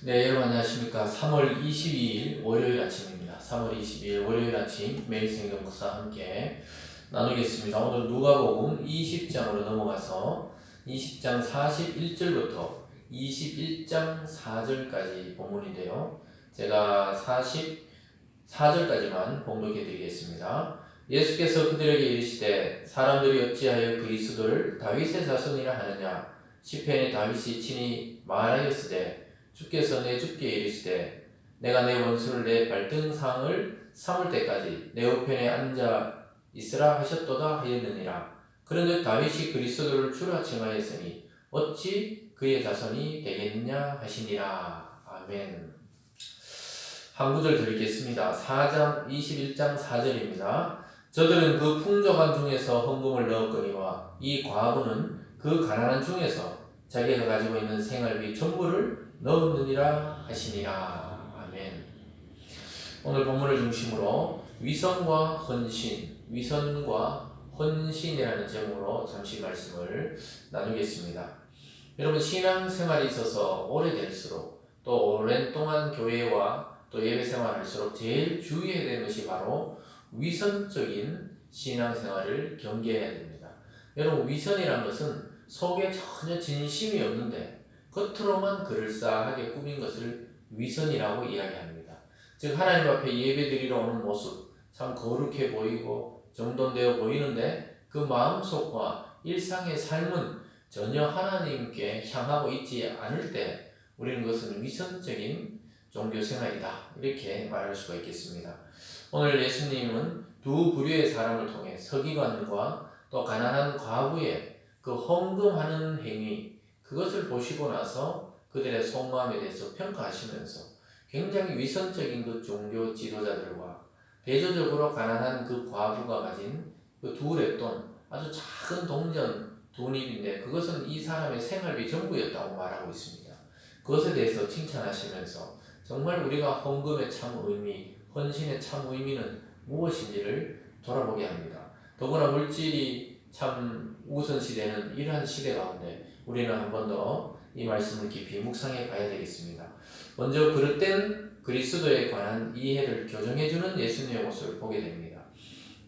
네, 여러분 안녕하십니까. 3월 22일 월요일 아침입니다. 3월 22일 월요일 아침 매일 성경 묵상 함께 나누겠습니다. 오늘 누가복음 20장으로 넘어가서 20장 41절부터 21장 4절까지 본문인데요. 제가 44절까지만 봉독해 드리겠습니다. 예수께서 그들에게 이르시되 사람들이 어찌하여 그리스도를 다윗의 자손이라 하느냐. 시편에 다윗이 친히 말하였으되 주께서 내 주께 이르시되 내가 내 원수를 내 발등상을 삼을 때까지 내 우편에 앉아 있으라 하셨도다 하였느니라. 그런즉 다윗이 그리스도를 주라 칭하였으니 어찌 그의 자손이 되겠느냐 하시니라. 아멘. 한 구절 드리겠습니다. 4장 21장 4절입니다. 저들은 그 풍족한 중에서 헌금을 넣었거니와 이 과부는 그 가난한 중에서 자기가 가지고 있는 생활비 전부를 넣었느니라 하시니라. 아멘. 오늘 본문을 중심으로 위선과 헌신이라는 제목으로 잠시 말씀을 나누겠습니다. 여러분, 신앙생활에 있어서 오래될수록 또 오랜 동안 교회와 또 예배 생활을 할수록 제일 주의해야 되는 것이 바로 위선적인 신앙생활을 경계해야 됩니다. 여러분, 위선이란 것은 속에 전혀 진심이 없는데 겉으로만 그럴싸하게 꾸민 것을 위선이라고 이야기합니다. 즉, 하나님 앞에 예배드리러 오는 모습 참 거룩해 보이고 정돈되어 보이는데 그 마음속과 일상의 삶은 전혀 하나님께 향하고 있지 않을 때 우리는 그것은 위선적인 종교생활이다, 이렇게 말할 수가 있겠습니다. 오늘 예수님은 두 부류의 사람을 통해 서기관과 또 가난한 과부의 그 헌금하는 행위, 그것을 보시고 나서 그들의 속마음에 대해서 평가하시면서 굉장히 위선적인 그 종교 지도자들과 대조적으로 가난한 그 과부가 가진 그 두 랩돈, 아주 작은 동전 두 닙인데 그것은 이 사람의 생활비 전부였다고 말하고 있습니다. 그것에 대해서 칭찬하시면서 정말 우리가 헌금의 참 의미, 헌신의 참 의미는 무엇인지를 돌아보게 합니다. 더구나 물질이 참 우선시되는 이러한 시대 가운데 우리는 한 번 더 이 말씀을 깊이 묵상해 봐야 되겠습니다. 먼저 그릇된 그리스도에 관한 이해를 교정해주는 예수님의 모습을 보게 됩니다.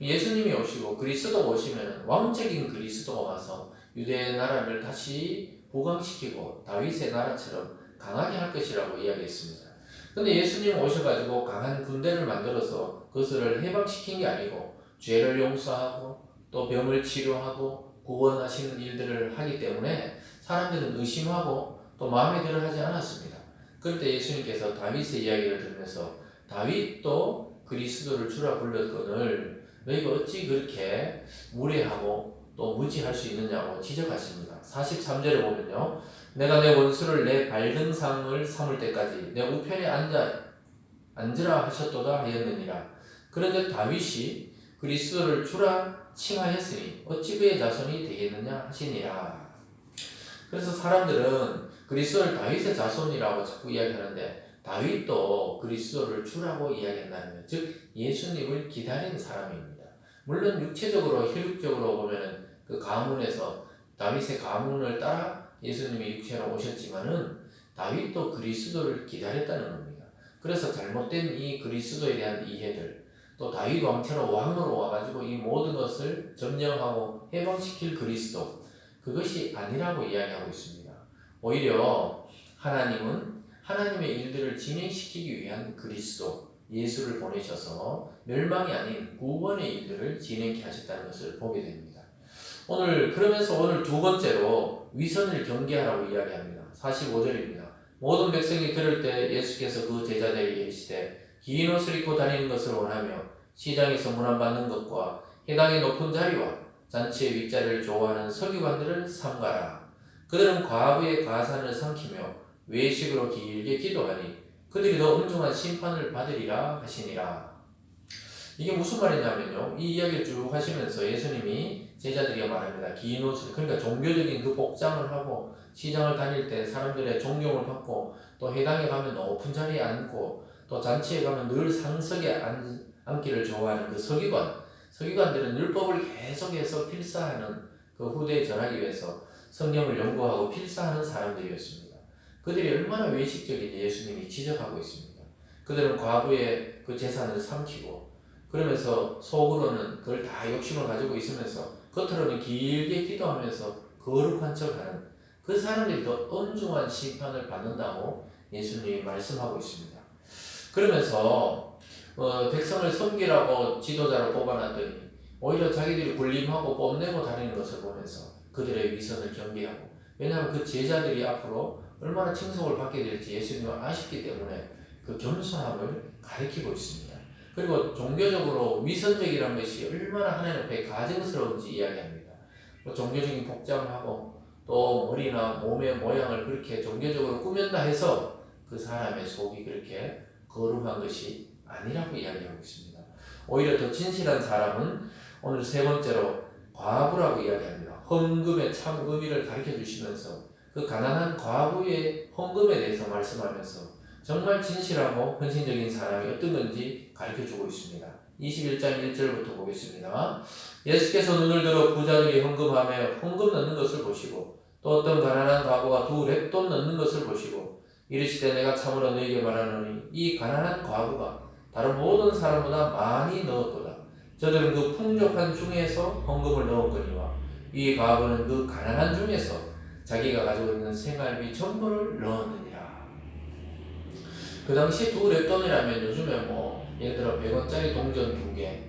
예수님이 오시고 그리스도가 오시면 왕적인 그리스도가 와서 유대 나라를 다시 부강시키고 다윗의 나라처럼 강하게 할 것이라고 이야기했습니다. 근데 예수님 오셔가지고 강한 군대를 만들어서 그것을 해방시킨 게 아니고 죄를 용서하고 또 병을 치료하고 구원하시는 일들을 하기 때문에 사람들은 의심하고 또 마음에 들어 하지 않았습니다. 그때 예수님께서 다윗의 이야기를 들으면서 다윗도 그리스도를 주라 불렀거늘 너희가 어찌 그렇게 무례하고 또 무지할 수 있느냐고 지적하십니다. 43절에 보면요, 내가 내 원수를 내 발등상을 삼을 때까지 내 우편에 앉으라 하셨도다 하였느니라. 그런데 다윗이 그리스도를 주라 칭하였으니 어찌 그의 자손이 되겠느냐 하시니라. 그래서 사람들은 그리스도를 다윗의 자손이라고 자꾸 이야기하는데 다윗도 그리스도를 주라고 이야기한다는 것, 즉 예수님을 기다린 사람입니다. 물론 육체적으로 혈육적으로 보면 그 가문에서 다윗의 가문을 따라 예수님이 육체로 오셨지만은 다윗도 그리스도를 기다렸다는 겁니다. 그래서 잘못된 이 그리스도에 대한 이해들, 또 다윗 왕처럼 왕으로 와가지고 이 모든 것을 점령하고 해방시킬 그리스도, 그것이 아니라고 이야기하고 있습니다. 오히려 하나님은 하나님의 일들을 진행시키기 위한 그리스도 예수를 보내셔서 멸망이 아닌 구원의 일들을 진행케 하셨다는 것을 보게 됩니다. 그러면서 오늘 두 번째로 위선을 경계하라고 이야기합니다. 45절입니다. 모든 백성이 들을 때 예수께서 그 제자들에게 이르시되 긴 옷을 입고 다니는 것을 원하며 시장에서 문안받는 것과 해당의 높은 자리와 잔치의 윗자리를 좋아하는 서기관들을 삼가라. 그들은 과부의 가산을 삼키며 외식으로 길게 기도하니 그들이 더 엄중한 심판을 받으리라 하시니라. 이게 무슨 말이냐면요, 이 이야기를 쭉 하시면서 예수님이 제자들에게 말합니다. 긴 옷을, 그러니까 종교적인 그 복장을 하고 시장을 다닐 때 사람들의 존경을 받고 또 회당에 가면 높은 자리에 앉고 또 잔치에 가면 늘 상석에 앉기를 좋아하는 그 서기관들은 율법을 계속해서 필사하는, 그 후대에 전하기 위해서 성경을 연구하고 필사하는 사람들이었습니다. 그들이 얼마나 외식적인지 예수님이 지적하고 있습니다. 그들은 과부의 그 재산을 삼키고 그러면서 속으로는 그걸 다 욕심을 가지고 있으면서 겉으로는 길게 기도하면서 거룩한 척하는 그 사람들이 더 엄중한 심판을 받는다고 예수님이 말씀하고 있습니다. 그러면서 백성을 섬기라고 지도자를 뽑아놨더니 오히려 자기들이 군림하고 뽐내고 다니는 것을 보면서 그들의 위선을 경계하고, 왜냐하면 그 제자들이 앞으로 얼마나 칭송을 받게 될지 예수님은 아셨기 때문에 그 겸손함을 가리키고 있습니다. 그리고 종교적으로 위선적이라는 것이 얼마나 하나님 앞에 가증스러운지 이야기합니다. 종교적인 복장하고 또 머리나 몸의 모양을 그렇게 종교적으로 꾸몄다 해서 그 사람의 속이 그렇게 거룩한 것이 아니라고 이야기하고 있습니다. 오히려 더 진실한 사람은 오늘 세 번째로 과부라고 이야기합니다. 헌금의 참 의미를 가르쳐 주시면서 그 가난한 과부의 헌금에 대해서 말씀하면서 정말 진실하고 헌신적인 사람이 어떤 건지 가르쳐 주고 있습니다. 21장 1절부터 보겠습니다. 예수께서 눈을 들어 부자들이 헌금하며 헌금 넣는 것을 보시고 또 어떤 가난한 과부가 두 렙돈 넣는 것을 보시고 이르시되 내가 참으로 너희에게 말하노니 이 가난한 과부가 다른 모든 사람보다 많이 넣었도다. 저들은 그 풍족한 중에서 헌금을 넣었거니와 이 과부는 그 가난한 중에서 자기가 가지고 있는 생활비 전부를 넣었느니라. 그 당시 두 렙돈이라면 요즘에 예를 들어 100원짜리 동전 2개,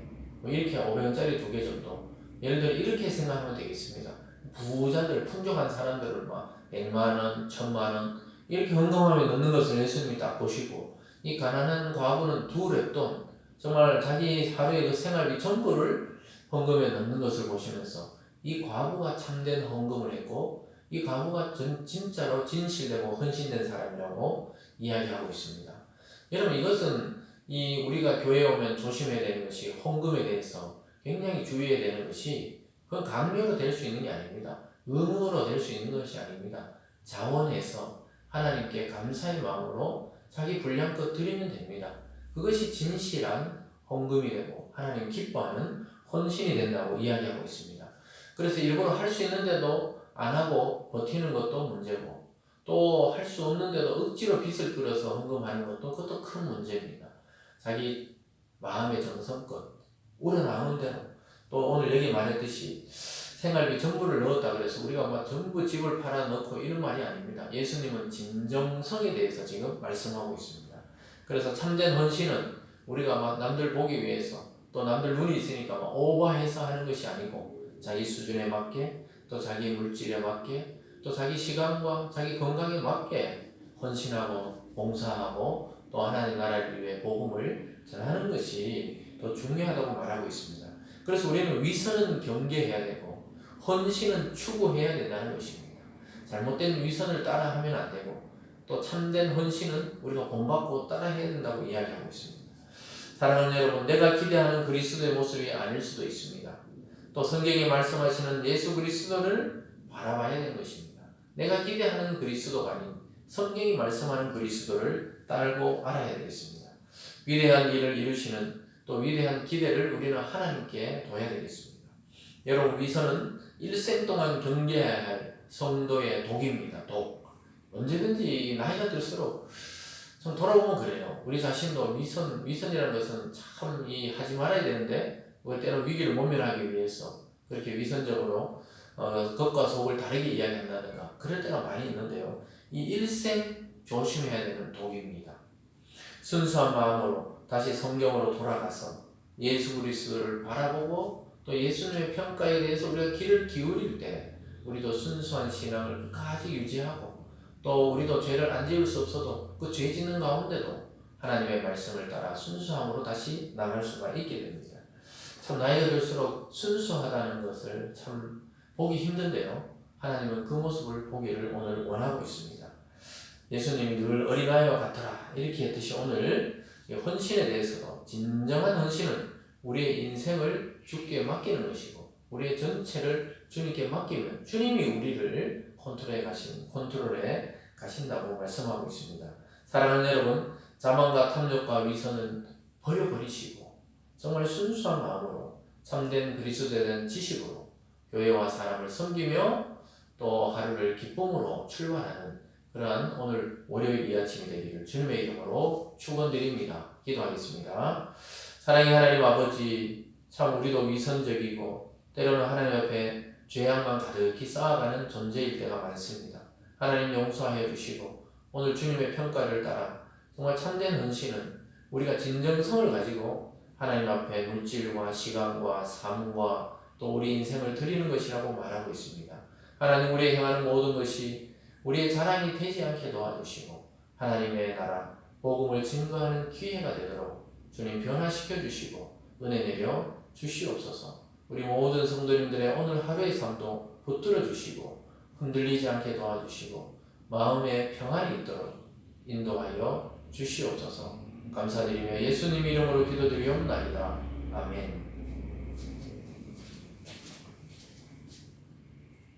이렇게 500원짜리 2개 정도, 예를 들어 이렇게 생각하면 되겠습니다. 부자들, 풍족한 사람들을 100만원, 1000만원 이렇게 헌금하며 넣는 것을 예수님이 딱 보시고, 이 가난한 과부는 두 렙돈, 정말 자기 하루의 그 생활비 전부를 헌금에 넣는 것을 보시면서 이 과부가 참된 헌금을 했고 이 과부가 진짜로 진실되고 헌신된 사람이라고 이야기하고 있습니다. 여러분, 이것은 우리가 교회에 오면 조심해야 되는 것이, 헌금에 대해서 굉장히 주의해야 되는 것이, 그건 강요로 될 수 있는 게 아닙니다. 의무로 될 수 있는 것이 아닙니다. 자원해서 하나님께 감사의 마음으로 자기 분량껏 드리면 됩니다. 그것이 진실한 헌금이 되고 하나님 기뻐하는 헌신이 된다고 이야기하고 있습니다. 그래서 일부러 할 수 있는데도 안 하고 버티는 것도 문제고, 또 할 수 없는데도 억지로 빚을 끌어서 헌금하는 것도 그것도 큰 문제입니다. 자기 마음의 정성껏 우러나오는 대로, 또 오늘 여기 말했듯이 생활비 전부를 넣었다 그래서 우리가 전부 집을 팔아 넣고 이런 말이 아닙니다. 예수님은 진정성에 대해서 지금 말씀하고 있습니다. 그래서 참된 헌신은 우리가 남들 보기 위해서 또 남들 눈이 있으니까 오버해서 하는 것이 아니고 자기 수준에 맞게, 또 자기 물질에 맞게, 또 자기 시간과 자기 건강에 맞게 헌신하고 봉사하고 또 하나님 나라를 위해 복음을 전하는 것이 더 중요하다고 말하고 있습니다. 그래서 우리는 위선은 경계해야 되고 헌신은 추구해야 된다는 것입니다. 잘못된 위선을 따라하면 안 되고, 또 참된 헌신은 우리가 본받고 따라해야 된다고 이야기하고 있습니다. 사랑하는 여러분, 내가 기대하는 그리스도의 모습이 아닐 수도 있습니다. 또 성경에 말씀하시는 예수 그리스도를 바라봐야 되는 것입니다. 내가 기대하는 그리스도가 아닌 성경이 말씀하는 그리스도를 따르고 알아야 되겠습니다. 위대한 일을 이루시는 또 위대한 기대를 우리는 하나님께 둬야 되겠습니다. 여러분, 위선은 일생 동안 경계해야 할 성도의 독입니다. 독. 언제든지 나이가 들수록 좀 돌아보면 그래요. 우리 자신도 위선이라는 것은 참 하지 말아야 되는데 때로 위기를 모면하기 위해서 그렇게 위선적으로 겉과 속을 다르게 이야기한다든가 그럴 때가 많이 있는데요. 이 일생 조심해야 되는 독입니다. 순수한 마음으로 다시 성경으로 돌아가서 예수 그리스도를 바라보고 또 예수님의 평가에 대해서 우리가 귀를 기울일 때 우리도 순수한 신앙을 끝까지 유지하고, 또 우리도 죄를 안 지을 수 없어도 그 죄 짓는 가운데도 하나님의 말씀을 따라 순수함으로 다시 나갈 수가 있게 됩니다. 참 나이가 들수록 순수하다는 것을 참 보기 힘든데요. 하나님은 그 모습을 보기를 오늘 원하고 있습니다. 예수님이 늘 어린아이와 같더라 이렇게 했듯이 오늘 헌신에 대해서도 진정한 헌신은 우리의 인생을 주께 맡기는 것이고 우리의 전체를 주님께 맡기면 주님이 우리를 컨트롤해 가신다고 말씀하고 있습니다. 사랑하는 여러분, 자만과 탐욕과 위선은 버려버리시고 정말 순수한 마음으로 참된 그리스도에 대한 지식으로 교회와 사람을 섬기며 또 하루를 기쁨으로 출발하는 그러한 오늘 월요일 이 아침이 되기를 주님의 이름으로 축원드립니다. 기도하겠습니다. 사랑의 하나님 아버지, 참 우리도 위선적이고 때로는 하나님 앞에 죄악만 가득히 쌓아가는 존재일 때가 많습니다. 하나님 용서하여 주시고 오늘 주님의 평가를 따라 정말 참된 헌신은 우리가 진정성을 가지고 하나님 앞에 물질과 시간과 삶과 또 우리 인생을 드리는 것이라고 말하고 있습니다. 하나님, 우리의 행하는 모든 것이 우리의 자랑이 되지 않게 도와주시고 하나님의 나라 복음을 증거하는 기회가 되도록 주님 변화시켜 주시고 은혜 내려 주시옵소서. 우리 모든 성도님들의 오늘 하루의 삶도 붙들어 주시고 흔들리지 않게 도와주시고 마음에 평안이 있도록 인도하여 주시옵소서. 감사드리며 예수님 이름으로 기도드리옵나이다. 아멘.